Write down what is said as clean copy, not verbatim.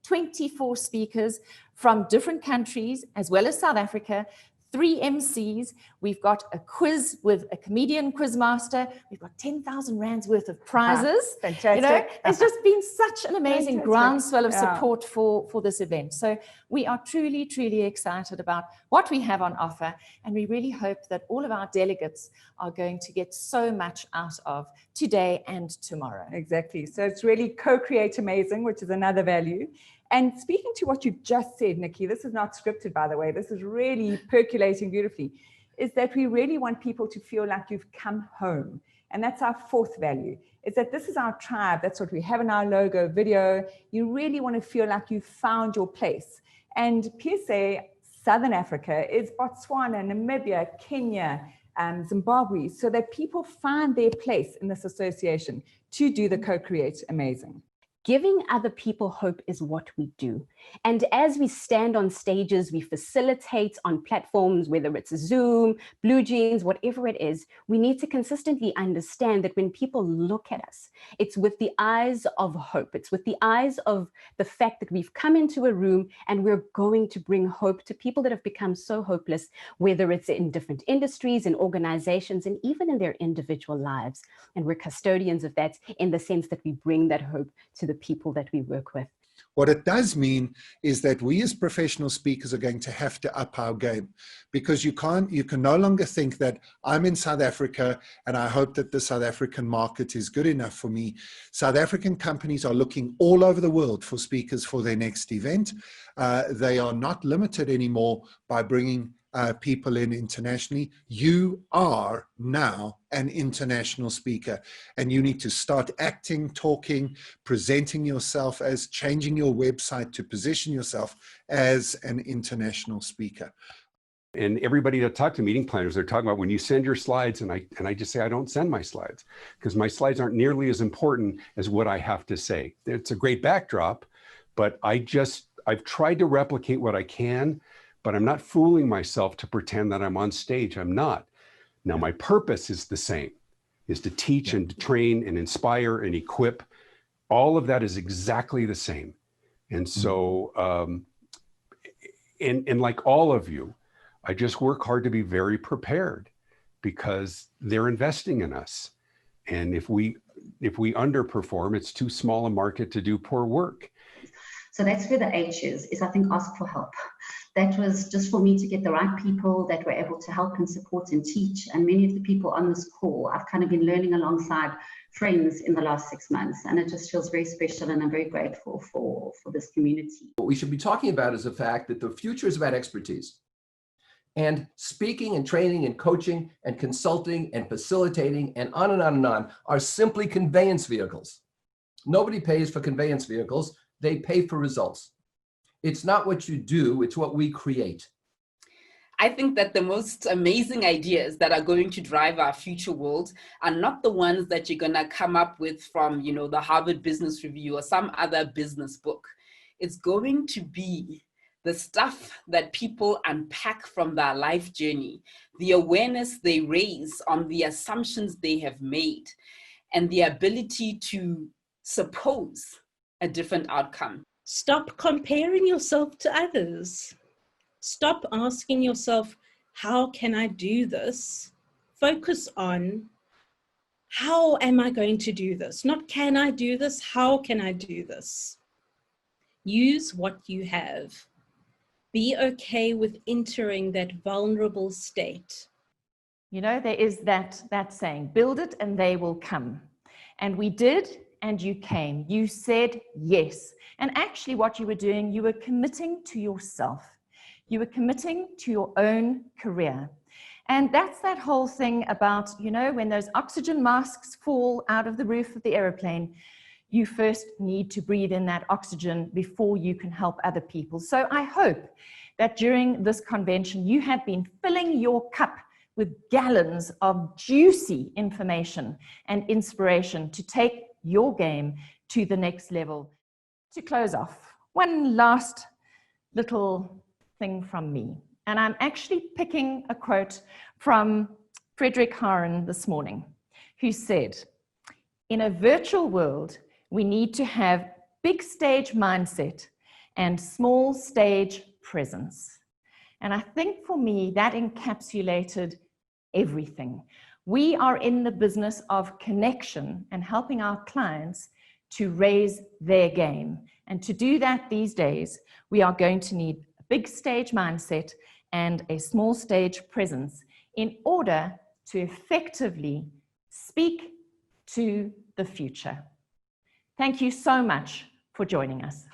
24 speakers from different countries, as well as South Africa, 3 MCs. We've got a quiz with a comedian quiz master. We've got 10,000 rands worth of prizes. Fantastic. You know, it's just been such an amazing groundswell of Yeah. support for this event. So we are truly, truly excited about what we have on offer. And we really hope that all of our delegates are going to get so much out of today and tomorrow. Exactly. So it's really co-create amazing, which is another value. And speaking to what you've just said, Nikki, this is not scripted, by the way, this is really percolating beautifully, is that we really want people to feel like you've come home. And that's our 4th value, is that this is our tribe. That's what we have in our logo video. You really want to feel like you've found your place. And PSA Southern Africa is Botswana, Namibia, Kenya, Zimbabwe, so that people find their place in this association to do the Co-Create Amazing. Giving other people hope is what we do. And as we stand on stages, we facilitate on platforms, whether it's Zoom, Blue Jeans, whatever it is, we need to consistently understand that when people look at us, it's with the eyes of hope. It's with the eyes of the fact that we've come into a room and we're going to bring hope to people that have become so hopeless, whether it's in different industries and organizations and even in their individual lives. And we're custodians of that in the sense that we bring that hope to the people that we work with. What it does mean is that we as professional speakers are going to have to up our game, because you can no longer think that I'm in South Africa and I hope that the South African market is good enough for me. South African companies are looking all over the world for speakers for their next event. They are not limited anymore by bringing people in internationally. You are now an international speaker, and you need to start acting, talking, presenting yourself as, changing your website to position yourself as an international speaker. And everybody that talk to meeting planners, they're talking about when you send your slides, and I just say I don't send my slides because my slides aren't nearly as important as what I have to say. It's a great backdrop, but I've tried to replicate what I can, but I'm not fooling myself to pretend that I'm on stage. I'm not. Now, my purpose is the same, is to teach and to train and inspire and equip. All of that is exactly the same. And so, and like all of you, I just work hard to be very prepared because they're investing in us. And if we underperform, it's too small a market to do poor work. So that's where the H is I think ask for help. That was just for me to get the right people that were able to help and support and teach. And many of the people on this call, I've kind of been learning alongside friends in the last 6 months. And it just feels very special, and I'm very grateful for this community. What we should be talking about is the fact that the future is about expertise. And speaking and training and coaching and consulting and facilitating and on and on and on are simply conveyance vehicles. Nobody pays for conveyance vehicles. They pay for results. It's not what you do, it's what we create. I think that the most amazing ideas that are going to drive our future world are not the ones that you're gonna come up with from, you know, the Harvard Business Review or some other business book. It's going to be the stuff that people unpack from their life journey, the awareness they raise on the assumptions they have made, and the ability to suppose a different outcome. Stop comparing yourself to others. Stop asking yourself, how can I do this? Focus on, how am I going to do this? Not can I do this, how can I do this? Use what you have. Be okay with entering that vulnerable state. You know, there is that saying, build it and they will come. And we did, and you came. You said yes. And actually what you were doing, you were committing to yourself. You were committing to your own career. And that's that whole thing about, you know, when those oxygen masks fall out of the roof of the airplane, you first need to breathe in that oxygen before you can help other people. So I hope that during this convention, you have been filling your cup with gallons of juicy information and inspiration to take your game to the next level. To close off, one last little thing from me. And I'm actually picking a quote from Frederick Harren this morning, who said, "In a virtual world, we need to have big stage mindset and small stage presence. And I think for me, that encapsulated everything. We are in the business of connection and helping our clients to raise their game. And to do that these days, we are going to need a big stage mindset and a small stage presence in order to effectively speak to the future. Thank you so much for joining us.